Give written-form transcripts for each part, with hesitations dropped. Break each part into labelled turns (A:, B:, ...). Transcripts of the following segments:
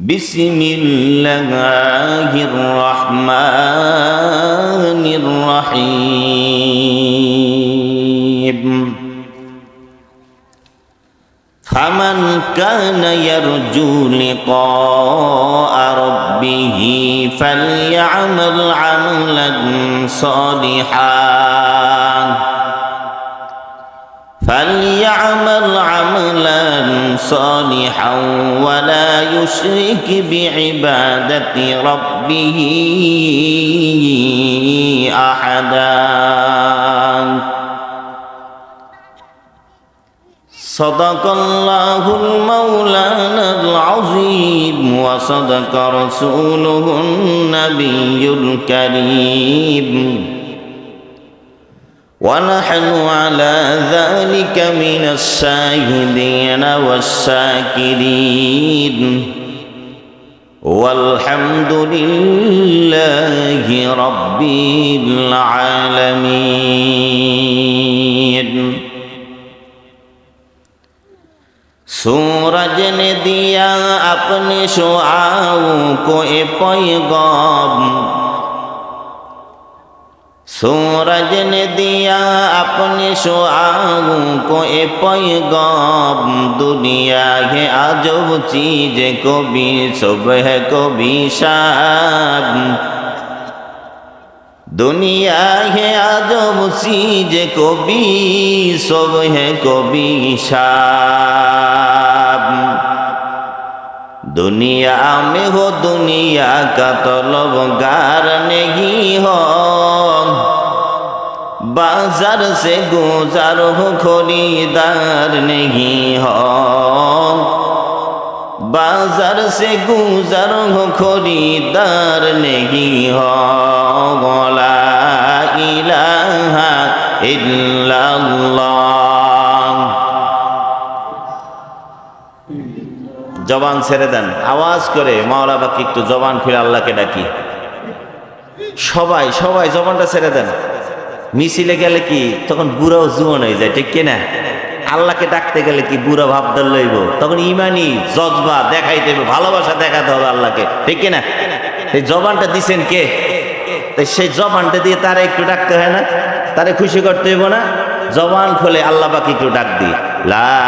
A: بسم الله الرحمن الرحيم فمن كان يرجو لقاء ربه فليعمل عملا صالحا ولا يشرك بعبادة ربه أحدا صدق الله المولانا العظيم وصدق رسوله النبي الكريم ونحن على ذلك من الشاهدين والشاكرين والحمد لله رب العالمين। सूरज ने दिया अपने शुआओं को ए पैगाम, सूरज ने दिया अपने शुआओं को ए पैगाम, दुनिया है अजब चीज को भी सुबह को भी शाम, दुनिया है अजब चीज को भी सुबह को भी शाम। दुनिया में हो दुनिया का तलबगार नहीं हो, बाजार से गुजार हो खरीदार नहीं हो, बाजार से गुजार हो खरीदार नहीं हो। ला इलाहा इल्लाल्लाह। জবান ছেড়ে দেন, আওয়াজ করে মাওলা বাকি একটু জবান খুলে আল্লাহকে ডাকি। সবাই সবাই জবানটা ছেড়ে দেন। মিছিলে গেলে কি তখন বুড়াও জীবন হয়ে যায়, ঠিক কিনা? আল্লাহকে ডাকতে গেলে কি বুড়া ভাবদার লইব, তখন ইমানি জজবা দেখাইতে হবে, ভালোবাসা দেখাতে হবে আল্লাহকে, ঠিক কিনা? এই জবানটা দিছেন কে? তাই সেই জবানটা দিয়ে তারা একটু ডাকতে হয় না? তারে খুশি করতে হইব না? জবান খুলে আল্লাহ বাকি একটু ডাক দি। লা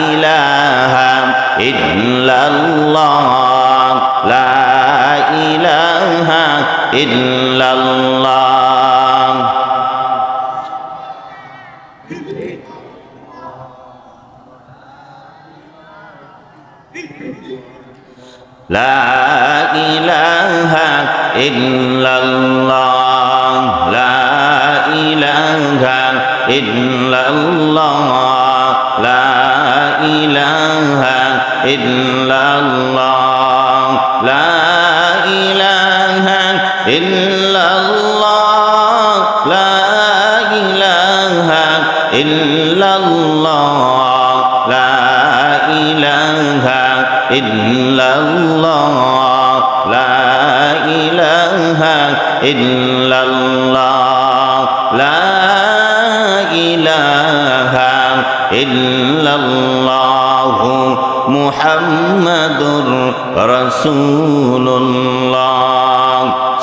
A: ইলাহা ইল্লাল্লাহ, লা ইলাহা ইল্লাল্লাহ। লা ইলাহা ইল্লাল্লাহ, লা ইলাহা ইল্লাল্লাহ, লা ইলাহা ইল্লাল্লাহ, লা ইলাহা ইল্লাল্লাহ, লা ইলাহা ইল্লাল্লাহ, লা ইলাহা ইল্লাল্লাহ, লা ইলাহা ইল্লাল্লাহ, লা ইলাহা ইল্লাল্লাহ মুহাম্মাদুর রাসূলুল্লাহ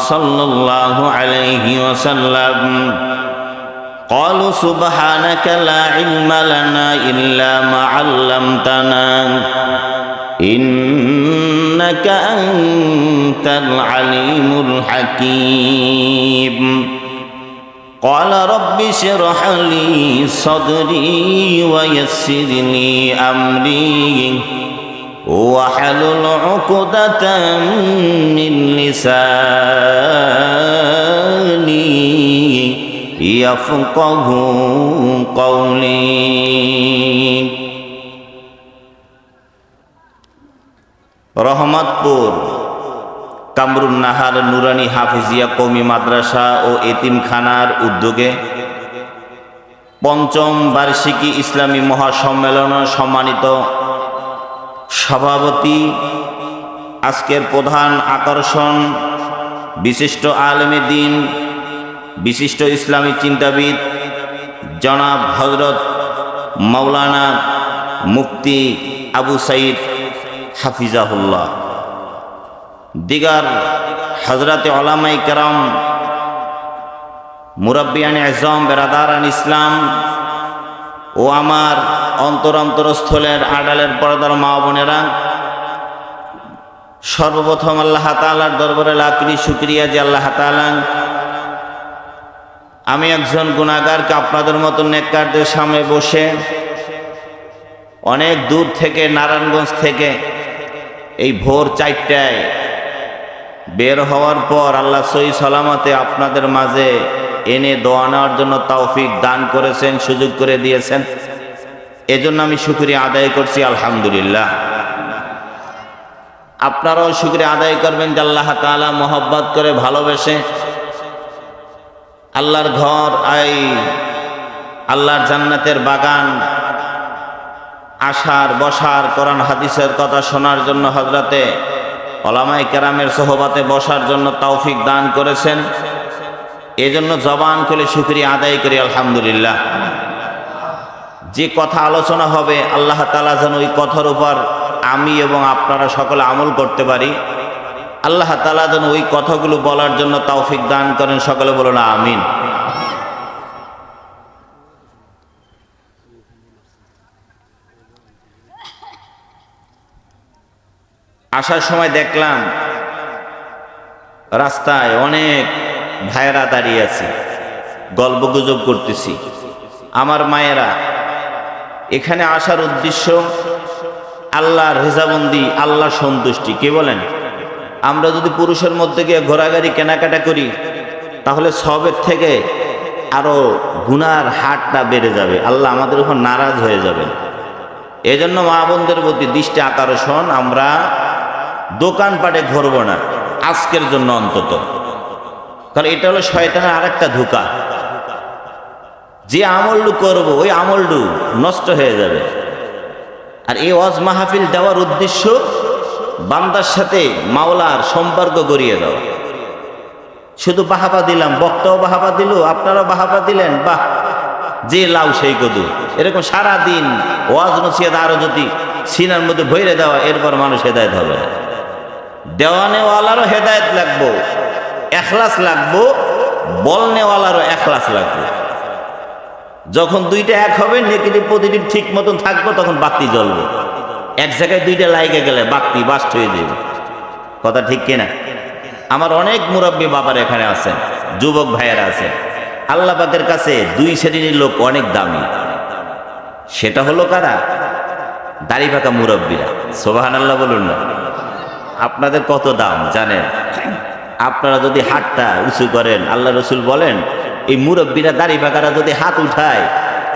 A: সাল্লাল্লাহু আলাইহি ওয়াসাল্লাম। قالوا سبحانك لا علم لنا إلا ما علمتنا إنك أنت العليم الحكيم قال رب اشرح لي صدري ويسر لي أمري واحلل عقدة من لساني يفقه قولي। রহমতপুর কামরুন নাহার নুরানি হাফিজিয়া কওমি মাদ্রাসা ও এতিমখানার উদ্যোগে পঞ্চম বার্ষিকী ইসলামী মহাসম্মেলনের সম্মানিত সভাপতি, আজকের প্রধান আকর্ষণ বিশিষ্ট আলেমে দ্বীন, বিশিষ্ট ইসলামী চিন্তাবিদ জনাব হযরত মাওলানা মুফতি আবু সাঈদ হাফিজাহুল্লাহ দিগার হজরতে ওলামায়ে কেরাম, মুরব্বিয়ান আজম, বেরাদারান ইসলাম ও আমার অন্তরস্থলের আড়ালের পর্দার মা বোনেরা, সর্বপ্রথম আল্লাহ তাআলার দরবারে লাখ কোটি শুকরিয়া যে আল্লাহ তাআলা আমি একজন গুনাহগারকে আপনাদের মতো নেককারদের সামনে বসে অনেক দূর থেকে, নারায়ণগঞ্জ থেকে এই ভোর 4টায় বের হওয়ার পর আল্লাহ সহি সালামতে আপনাদের মাঝে এনে দোয়া নেওয়ার জন্য তৌফিক দান করেছেন, সুযোগ করে দিয়েছেন। এজন্য আমি শুকরিয়া আদায় করছি, আলহামদুলিল্লাহ। আপনারাও শুকরিয়া আদায় করবেন যে আল্লাহ তাআলা মহব্বত করে ভালোবেসে আল্লাহর ঘর, আল্লাহর জান্নাতের বাগান আসার, বসার, কোরআন হাদিসের কথা শোনার জন্য, হযরতে ওলামায়ে কেরামের সোহবতে বসার জন্য তৌফিক দান করেছেন। এজন্য জবান খুলে শুকরিয়া আদায় করি, আলহামদুলিল্লাহ। যে কথা আলোচনা হবে আল্লাহ তাআলা যেন ওই কথার উপর আমি এবং আপনারা সকলে আমল করতে পারি। আল্লাহ তাআলা যেন ওই কথাগুলো বলার জন্য তৌফিক দান করেন, সকলে বলুন আমিন। আসার সময় দেখলাম রাস্তায় অনেক ভাইয়েরা দাঁড়িয়ে আছে, গল্পগুজব করতেছি। আমার মায়েরা, এখানে আসার উদ্দেশ্য আল্লাহর রেজাবন্দি, আল্লাহর সন্তুষ্টি। কি বলেন? আমরা যদি পুরুষের মধ্যে গিয়ে ঘোরাঘুরি কেনাকাটা করি তাহলে সবের থেকে আরো গুনার হারটা বেড়ে যাবে, আল্লাহ আমাদের উপর নারাজ হয়ে যাবেন। এজন্য মা বোনদের প্রতি দৃষ্টি আকর্ষণ, আমরা দোকানপাটে ঘুরবো না আজকের জন্য অন্তত, কারণ এটা হলো শয়তানের আরেকটা ধোঁকা। যে আমলটু করবো ওই আমলটু নষ্ট হয়ে যাবে। আর এই ওয়াজ মাহফিল দেওয়ার উদ্দেশ্য বান্দার সাথে মাওলার সম্পর্ক গড়িয়ে দেওয়া। শুধু বাহাবা দিলাম, বক্তাও বাহাবা দিল, আপনারাও বাহাবা দিলেন, বাহ, যে লাউ সেই কদু, এরকম সারা দিন ওয়াজ নসিহত আরো যদি সিনার মধ্যে ভরে দেওয়া, এরপর মানুষ হেদায়েত হবে না। দেওয়ানেওয়ালারও হেদায়েত লাগবো, এখলাস লাগবো, বলনেওয়ালারও এখলাস লাগবে। যখন দুইটা এক হবে, নেগেটিভ পজিটিভ ঠিক মতন থাকবো, তখন বাতি জ্বলবে। এক জায়গায় দুইটা লাইগে গেলে বাতি বাস্ট হয়ে যাবে। কথা ঠিক কিনা? আমার অনেক মুরব্বী বাবার এখানে আছেন, যুবক ভাইয়েরা আছেন। আল্লাহ পাকের কাছে দুই শ্রেণীর লোক অনেক দামি। সেটা হলো কারা? দাড়ি পাকা মুরব্বীরা। সুবহানাল্লাহ বলুন না। আপনাদের কত দাম জানেন? আপনারা যদি হাতটা উঁচু করেন, আল্লাহ রসুল বলেন এই মুরব্বীরা, দাড়ি পাকারা যদি হাত উঠায়,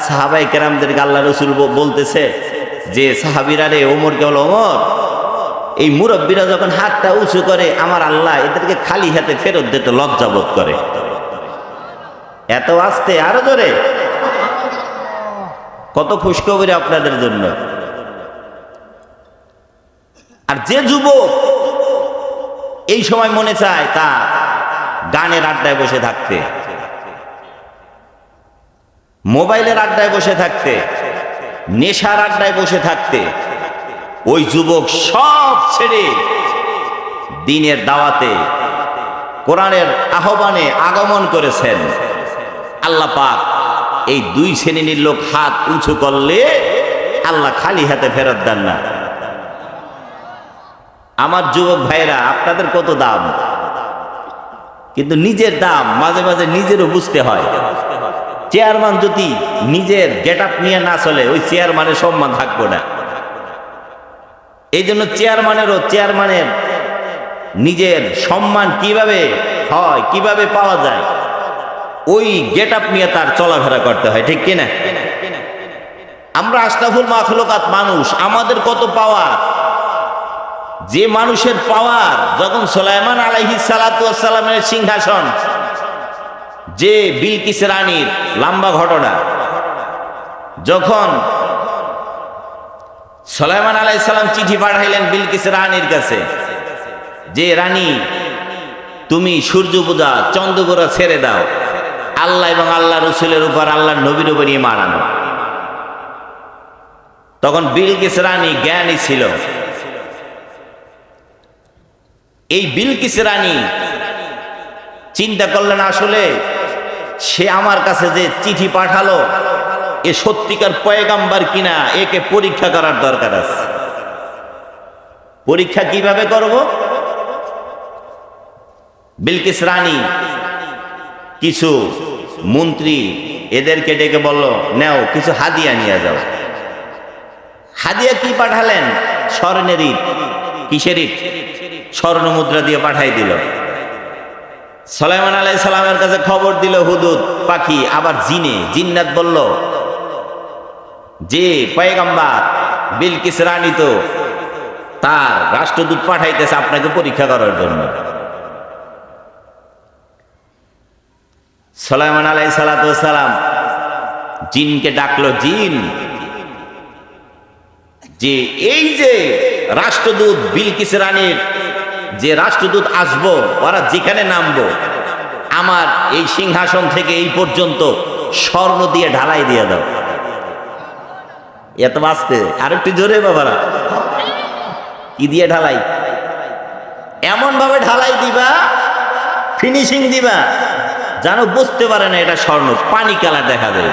A: সাহাবায়ে কেরামদেরকে আল্লাহ রসুল বলতেছে যে সাহাবীরা রে, ওমরকে বলো, ওমর, এই মুরব্বীরা যখন হাতটা উঁচু করে, আমার আল্লাহ এদেরকে খালি হাতে ফেরত দিতে লজ্জা বোধ করে। এত আস্তে, আরো জোরে। কত খুশখবরি আপনাদের জন্য। আর যে যুবক এই সময় মনে চায় তা গানের আড্ডায় বসে থাকতে, মোবাইলের আড্ডায় বসে থাকতে, নেশার আড্ডায় বসে থাকতে, ওই যুবক সব ছেড়ে দ্বীনের দাওয়াতে, কোরআনের আহ্বানে আগমন করেছেন। আল্লাহ পাক এই দুই শ্রেণীর লোক হাত উঁচু করলে আল্লাহ খালি হাতে ফেরত দেন না। আমার যুবক ভাইরা, আপনাদের কত দাম, কিন্তু নিজের দাম মাঝে মাঝে নিজেরও বুঝতে হয়। চেয়ারম্যান যদি নিজের গেট আপ নিয়ে না চলে, ওই চেয়ারম্যানের সম্মান থাকবো না। এই জন্য চেয়ারম্যানের নিজের সম্মান কিভাবে হয়, কিভাবে পাওয়া যায়, ওই গেট আপ নিয়ে তার চলাফেরা করতে হয়, ঠিক কিনা? আমরা আশরাফুল মাখলুকাত মানুষ, আমাদের কত পাওয়ার। যে মানুষের পাওয়ার, যখন সুলাইমান আলাইহিস সালাতু ওয়াস সালামের সিংহাসন, যে বিলকিস রানীর লম্বা ঘটনা, যখন সুলাইমান আলাইহিস সালাম চিঠি পাঠাইলেন বিলকিস রানীর কাছে যে রানী, তুমি সূর্য পূজা, চন্দ্র পূজা ছেড়ে দাও, আল্লাহ এবং আল্লাহ রসুলের উপর, আল্লাহর নবীর উপর ঈমান আনো। তখন বিলকিস রানী জ্ঞানী ছিল, এই বিলকিস রানী চিন্তা করলেন আসলে সে আমার কাছে যে চিঠি পাঠালো এ সত্যিকার পয়গাম্বার কিনা, একে পরীক্ষা করার দরকার আছে। পরীক্ষা কিভাবে করব? বিলকিস রানী কিছু মন্ত্রী এদেরকে ডেকে বলল, নেও কিছু হাদিয়া নিয়ে যাও। হাদিয়া কি পাঠালেন? স্বর্ণের ইট। কিসের ইট? স্বর্ণ মুদ্রা দিয়ে পাঠাই দিল। সুলাইমান আলাইহিস সালামের কাছে খবর দিল হুদুদ পাখি, আবার জিন্নাত বলল যে পয়গম্বর বিলকিস রানী তো তার রাষ্ট্রদূত পাঠাইতেছে আপনাকে পরীক্ষা করার জন্য। সুলাইমান আলাইহিস সালাম জিনকে ডাকলো, জিন যে এই যে রাষ্ট্রদূত বিলকিস রানীর যে রাষ্ট্রদূত আসবো, ওরা যেখানে নামবো আমার এই সিংহাসন থেকে এই পর্যন্ত স্বর্ণ দিয়ে ঢালাই দিয়ে দাও। এত বাঁচতে আর একটু জোরে বাবারা, কি দিয়ে ঢালাই? এমন ভাবে ঢালাই দিবা, ফিনিশিং দিবা যেন বুঝতে পারে না এটা স্বর্ণ, পানি কালার দেখা যায়।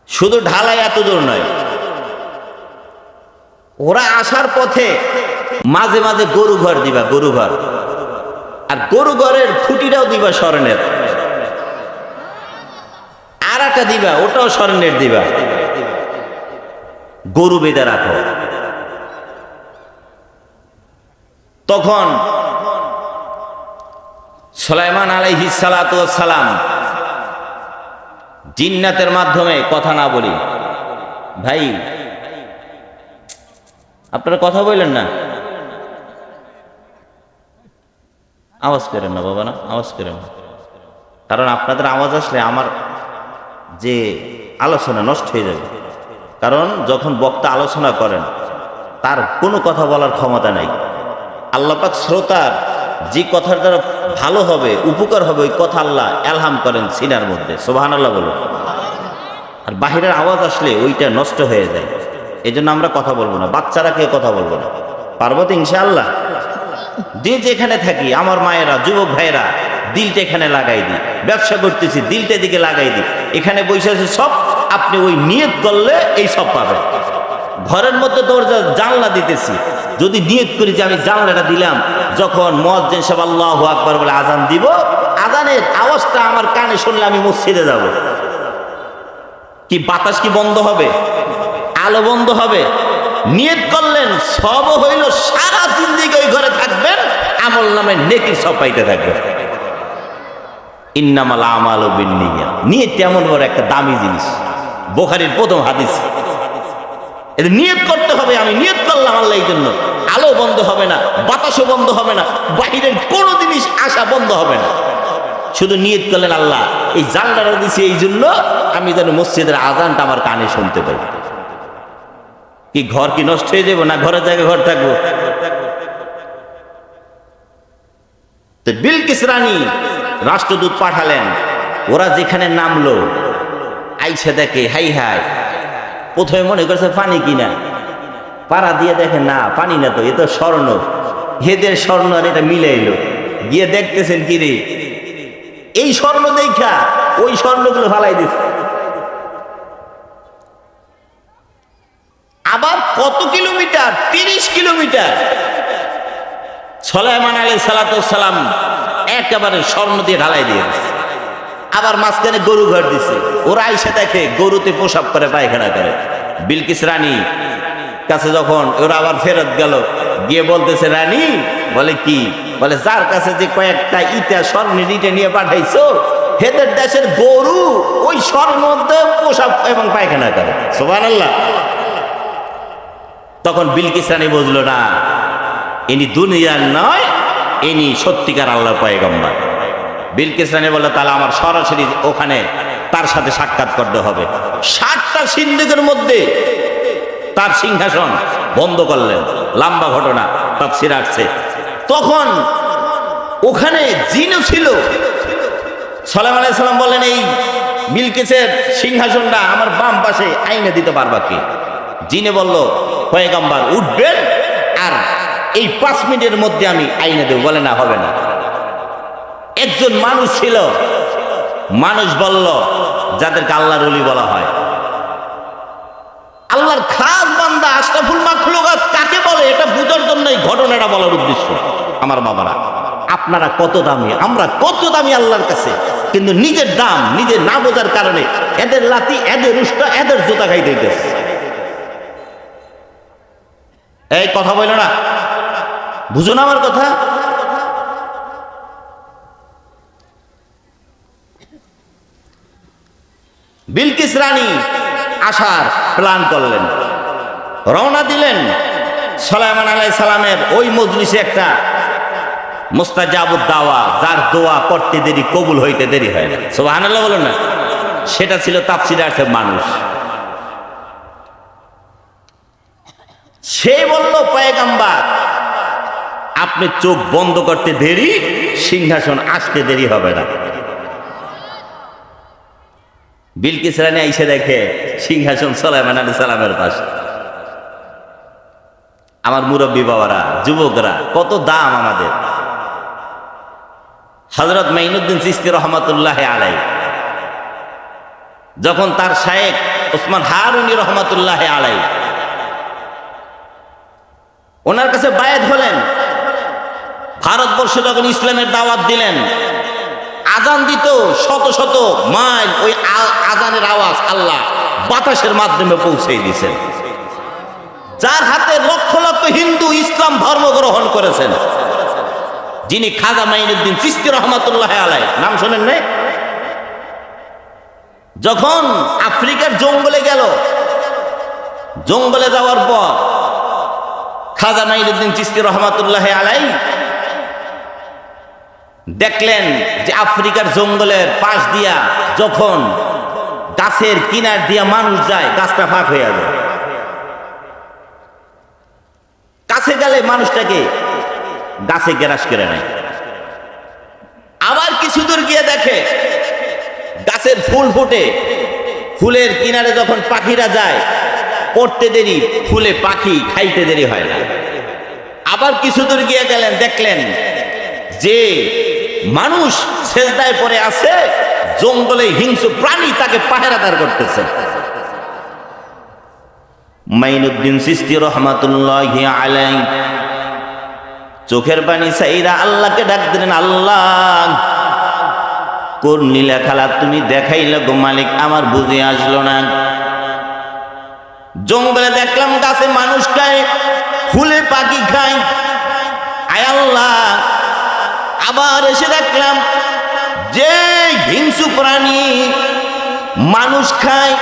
A: শুধু ঢালাই এত দূর নয়, ওরা আসার পথে মাঝে মাঝে গরু ঘর দিবা, গরু ঘর, আর গরু ঘরের খুঁটিটাও দিবা স্বর্ণের, আর একটা দিবা ওটাও স্বর্ণের দিবা, গরু বেঁধে রাখো। তখন সুলাইমান আলাইহিস সালাম জিন্নাতের মাধ্যমে কথা না বলি, ভাই আপনারা কথা বললেন না, আওয়াজ করেন না বাবা, না আওয়াজ করেন না, কারণ আপনাদের আওয়াজ আসলে আমার যে আলোচনা নষ্ট হয়ে যাবে। কারণ যখন বক্তা আলোচনা করেন তার কোনো কথা বলার ক্ষমতা নাই। আল্লাহ পাক শ্রোতার যে কথার দ্বারা ভালো হবে, উপকার হবে, ওই কথা আল্লাহ এলহাম করেন সিনার মধ্যে, সুবহানাল্লাহ বলুন। আর বাহিরের আওয়াজ আসলে ওইটা নষ্ট হয়ে যায়। এই জন্য আমরা কথা বলবো না, বাচ্চারা কেউ কথা বলবো না, পারবো তো ইনশাআল্লাহ। যে যেখানে থাকি আমার মায়েরা, যুবক ভাইয়েরা, দিলটা এখানে লাগাই দিই, ব্যবসা করতেছি দিলটা দিকে লাগাই দিই, এখানে বসে আছে সব, আপনি ওই নিয়ত করলে এই সব পাবেন। ঘরের মধ্যে দরজা জানলা দিতেছি, যদি নিয়ত করি যে আমি জানলাটা দিলাম, যখন মুয়াজ্জিন সাহেব আল্লাহু আকবার বলে আজান দিব, আজানের আওয়াজটা আমার কানে শুনলে আমি মসজিদে যাব, কি বাতাস কি বন্ধ হবে? আলো বন্ধ হবে? নিয়ত করলেন, সব হইল সারা জিন্দেগি ওই ঘরে থাকবেন, আমল নামে নেকির সব পাইতে থাকবেন। ইন্নামাল আমালু বিন্নিয়াত, নিয়ত এমন বড় একটা দামি জিনিস, বুখারীর প্রথম হাদিস। এটা নিয়ত করতে হবে, আমি নিয়ত করলাম আল্লাহ এই জন্য, আলো বন্ধ হবে না, বাতাসও বন্ধ হবে না, বাহিরের কোনো জিনিস আসা বন্ধ হবে না, শুধু নিয়ত করলেন আল্লাহ এই জানলাটা দিছি এই জন্য আমি যেন মসজিদের আজানটা আমার কানে শুনতে পাই। কি ঘর কি নষ্ট হয়ে যাবো? না ঘরের জায়গায় ঘর থাকবো? তো বিলকিস রানী রাষ্ট্রদূত পাঠালেন, ওরা যেখানে নামলো আইসা দেখে হাই হাই, প্রথমে মনে করছে পানি কিনা, পাড়া দিয়ে দেখে না পানি না, তো এ তো স্বর্ণ, হেদের স্বর্ণ, আর এটা মিলে এলো, গিয়ে দেখতেছেন কি রে, এই স্বর্ণ দেখা ওই স্বর্ণগুলো ফালাই দিচ্ছে। আবার কত কিলোমিটার? 30 কিলোমিটার। সুলাইমান আলাইহিস সালাম একেবারে স্বর্ণ দিয়ে ঢালাই দিয়ে দিচ্ছে। আবার মাঝখানে গরু ঘর দিছে, ওরা আইসা দেখে গরুতে প্রসাব করে, পায়খানা করে। বিলকিস রানী কাছে যখন ওরা আবার ফেরত গেল, গিয়ে বলতেছে রানী, বলে কি? বলে যার কাছে যে কয়েকটা ইটা স্বর্ণের ইটা নিয়ে পাঠাইছো, হেদের দেশের গরু ওই স্বর্ণ প্রসাব এবং পায়খানা করে। সুবহানাল্লাহ। তখন বিলকিস রানী বুঝলো না, ইনি দুনিয়ার নয়, ইনি সত্যিকার আল্লাহর পয়গম্বর। বিলকিস রানী বলল, তাহলে আমার সরাসরি ওখানে তার সাথে সাক্ষাৎ করতে হবে। 7টা সিন্ধুকের মধ্যে তার সিংহাসন বন্ধ করলেন। লম্বা ঘটনা, তাফসীর আসছে। তখন ওখানে জিনও ছিল। সুলাইমান আলাইহিস সালাম বললেন, এই বিলকিসের সিংহাসনটা আমার বাম পাশে আইনে দিতে পারবা কি? জিনে বলল, পয়গম্বর উঠবেন আর এই 5 মিনিটের মধ্যে আমি আইনে দেব। বলে না, হবে না। একজন মানুষ ছিল, মানুষ বলল, যাদেরকে আল্লাহর ওলি বলা হয়, আল্লাহর খাস বান্দা আশরাফুল মাখলুকাত কাকে বলে এটা বুঝার জন্য এই ঘটনাটা বলার উদ্দেশ্য। আমার বাবারা, আপনারা কত দামি, আমরা কত দামি আল্লাহর কাছে, কিন্তু নিজের দাম নিজে না বোঝার কারণে এদের লাথি, এদের উষ্টা, এদের জুতা খাইতে দিতেছে। এই কথা বলো না, বুঝো না আমার কথা? বিলকিস রানী আসার প্ল্যান করলেন, রওনা দিলেন। সুলাইমান আলাইহিস সালামের ওই মজলিসে একটা মুস্তাজাবুদ দাওয়া, যার দোয়া করতে দেরি কবুল হইতে দেরি হয় না, সুবহানাল্লাহ বলুন না, সেটা ছিল তাফসীরে আছে মানুষ। সে বলল, পয়গম্বর আপনি চোখ বন্ধ করতে দেরি, সিংহাসন আসতে দেরি হবে না। বিলকিস রানী আইসে দেখে সিংহাসন সুলাইমান আলাইহিস সালামের পাশে। আমার মুরব্বী বাবারা, যুবকরা, কত দাম আমাদের। হযরত মাইনুদ্দিন চিশতি রহমাতুল্লাহ আলাইহি যখন তার শায়েখ ওসমান হারুনী রহমাতুল্লাহ আলাইহি ওনার কাছে বায়াত হলেন, ভারতবর্ষে যখন ইসলামের দাওয়াত দিলেন, আজান দিত শত শত মাইল, ওই আজানের আওয়াজ আল্লাহ বাতাসের মাধ্যমে পৌঁছে দিয়েছেন। যার হাতে লক্ষ লক্ষ হিন্দু ইসলাম ধর্ম গ্রহণ করেছেন, যিনি খাজা মাইনুদ্দিন চিশতি রহমাতুল্লাহ আলাইহি, নাম শোনেন না? যখন আফ্রিকার জঙ্গলে গেল, জঙ্গলে যাওয়ার পর খাজা মাইনুদ্দিন চিশতি রহমাতুল্লাহ আলাইহি দেখলেন যে আফ্রিকার জঙ্গলের পাশ দিয়া যখন গাছের কিনার দিয়া মানুষ যায়, গাছটা ফাঁক হয়ে যায়। কাছে গেলে মানুষটাকে গাছে গ্রাস করে নেয়। আবার কিছু দূর গিয়ে দেখে গাছের ফুল ফোটে, ফুলের কিনারে যখন পাখিরা যায়, পড়তে দেরি, ফুলে পাখি খাইতে দেরি হয় না। আবার কিছু দূর গিয়ে গেলেন, দেখলেন যে মানুষ সেজদায় পড়ে আছে, জঙ্গলে হিংস্র প্রাণী তাকে পাহারাদার করতেছে। মাইনুদ্দিন চিশতি রহমাতুল্লাহি আলাইহি চোখের পানি ছাইরা আল্লাহকে ডাক দিলেন, আল্লাহ কোন নীলা খেলা তুমি দেখাইলে গো মালিক, আমার বুঝে আসলো না। জঙ্গলে দেখলাম গাছে মানুষ খায়, ফুলে পাখি খায়, আয় আল্লাহ। আবার এসে দেখলাম যে হিংস্র প্রাণী মানুষ খায়,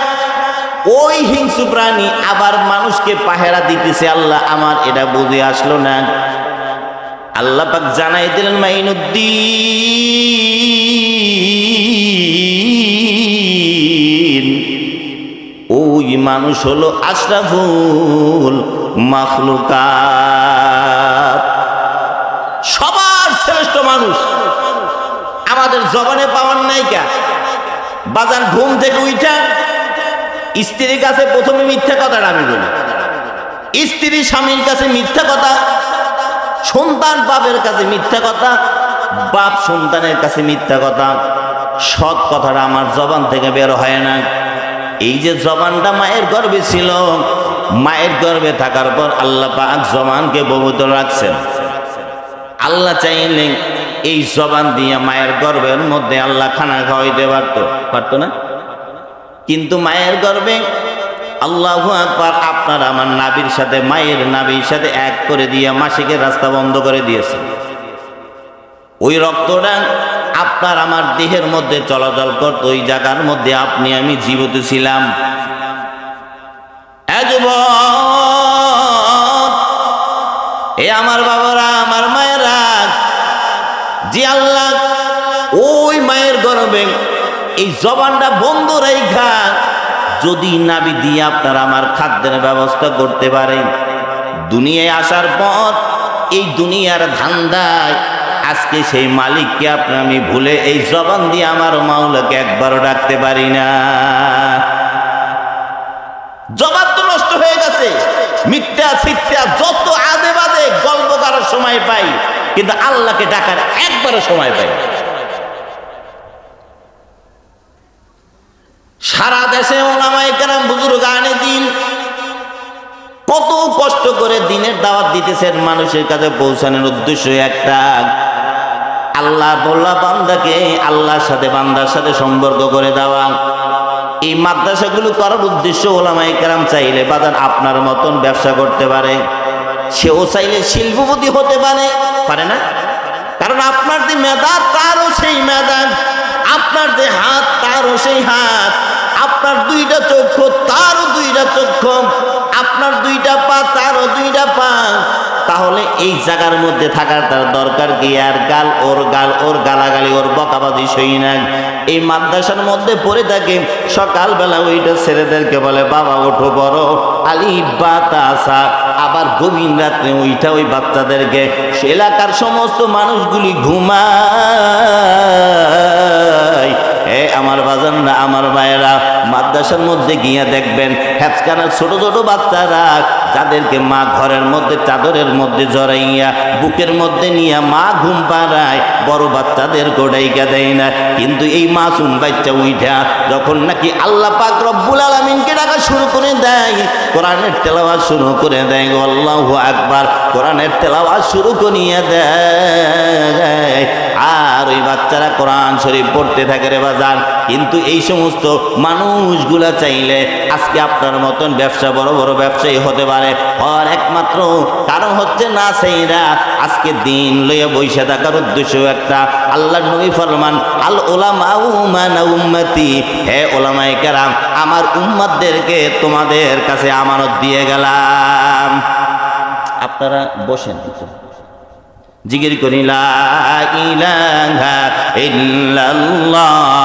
A: ওই হিংস্র প্রাণী আবার মানুষকে পাহারা দিতেছে। আল্লাহ আমার এটা বুঝে আসলো না। আল্লাহ পাক জানাই দিলেন, মাইনুদ্দিন ওই মানুষ হলো আশরাফুল মাখলুকাত, সবার শ্রেষ্ঠ মানুষ। আমাদের জবানে পাওয়ার নাইকা। বাজার ঘুম থেকে উঠা স্ত্রীর কাছে প্রথমে মিথ্যা কথাটা আমি বলি, স্ত্রী স্বামীর কাছে মিথ্যা কথা, সন্তান বাপের কাছে মিথ্যা কথা, বাপ সন্তানের কাছে মিথ্যা কথা, সৎ কথাটা আমার জবান থেকে বের হয় না। এই যে জবানটা মায়ের গর্ভে ছিল, মায়ের গর্ভে থাকার পর আল্লাহ পাক জবানকে পবিত্র রাখছেন। আল্লাহ চাইলেন এই জবান দিয়ে মায়ের গর্ভের মধ্যে আল্লাহ খানা খাওয়াইতে পারতো না, কিন্তু মায়ের গর্ভে আল্লাহু আকবার, আপনার আমার নাভির সাথে মায়ের নাভির সাথে এক করে দিয়ে মাসিকের রাস্তা বন্ধ করে দিয়েছে। ওই রক্তটা আপনার আমার দেহের মধ্যে চলাচল করতো, ওই জায়গার মধ্যে আপনি আমি জীবিত ছিলাম। এ আমার বাবারা, আমার মায়েরা, যে আল্লাহ ওই মায়ের গর্ভে এই জবানটা বন্ধ রাইখা যদি নাভি দিয়ে আপনার আমার খাদ্যের ব্যবস্থা করতে পারেন, দুনিয়ায় আসার পর এই দুনিয়ার ধান্দায় আজকে সেই মালিককে আপনি আমি ভুলে এই জবান দিয়ে আমার মাওলাকে একবারও ডাকতে পারি না। জবান তো নষ্ট হয়ে গেছে, মিথ্যা সিথ্যা যত আজে বাজে গল্প সময় পাই, কিন্তু আল্লাহকে ডাকার একবারও সময় পাই না। সারা দেশে ওলামায়ে কেরাম বুজুর্গানে দ্বীন কত কষ্ট করে দিনের দাওয়াত দিতেছেন, মানুষের কাছে পৌঁছানোর উদ্দেশ্য একটা, আল্লাহ বল্লা বান্দাকে আল্লাহর সাথে বান্দার সাথে সম্পর্ক করে দেওয়া। এই মাদ্রাসাগুলো করার উদ্দেশ্য ওলামায়ে কেরাম চাইলে বাজান আপনার মতন ব্যবসা করতে পারে, সেও চাইলে শিল্পপতি হতে পারে না? কারণ আপনার যে মেধা তারও সেই মেধা, আপনার যে হাত তারও সেই হাত, আপনার দুইটা চক্ষু তারও দুইটা চক্ষু, আপনার দুইটা পা তারও দুইটা পা। তাহলে এই জায়গার মধ্যে থাকার তার দরকার কি? আর গাল ওর গালাগালি ওর বকাবাজি সই না। এই মাদ্রাসার মধ্যে পড়ে থাকে, সকালবেলা ওইটা ছেলেদেরকে বলে বাবা ওঠো বড় আলিফ বা তা সা, আবার গভীর রাত্রে ওইটা ওই বাচ্চাদেরকে, এলাকার সমস্ত মানুষগুলি ঘুমায়। আমার বাজানরা, আমার মায়েরা, মাদ্রাসার মধ্যে গিয়ে দেখবেন হেফখানার ছোট ছোট বাচ্চারা, যাদেরকে মা ঘরের মধ্যে চাদরের মধ্যে জড়াইয়া বুকের মধ্যে নিয়ে মা ঘুম পাড়ায়, বড় বাচ্চাদের গোড়াইকা দেয় না। কিন্তু এই মাসুম বাচ্চা উইঠা যখন নাকি আল্লাহ পাক রব্বুল আলামিনকে ডাকা শুরু করে দেয়, কোরআনের তেলাওয়াত শুরু করে দেয়, আল্লাহু আকবার, কোরআনের তেলাওয়াত শুরু করিয়ে দেয়, আর ওই বাচ্চারা কোরআন শরীফ পড়তে থাকে রে বাজান। কিন্তু এই সমস্ত মানুষগুলা চাইলে আজকে আপনার মতন ব্যবসা বড় বড় ব্যবসায়ী হতে পারে, আর একমাত্র কারণ হচ্ছে না সেইরা আজকে দিন লইয়া বইসা থাকার উদ্দেশ্য একটা। আল্লাহর নবী ফরমান আল উলামাউ মানা উম্মতি, হে উলামায়ে কেরাম আমার উম্মতদেরকে তোমাদের কাছে আমানত দিয়ে গেলাম। আপনারা বসেন, জিকির করি লা ইলাহা ইল্লাল্লাহ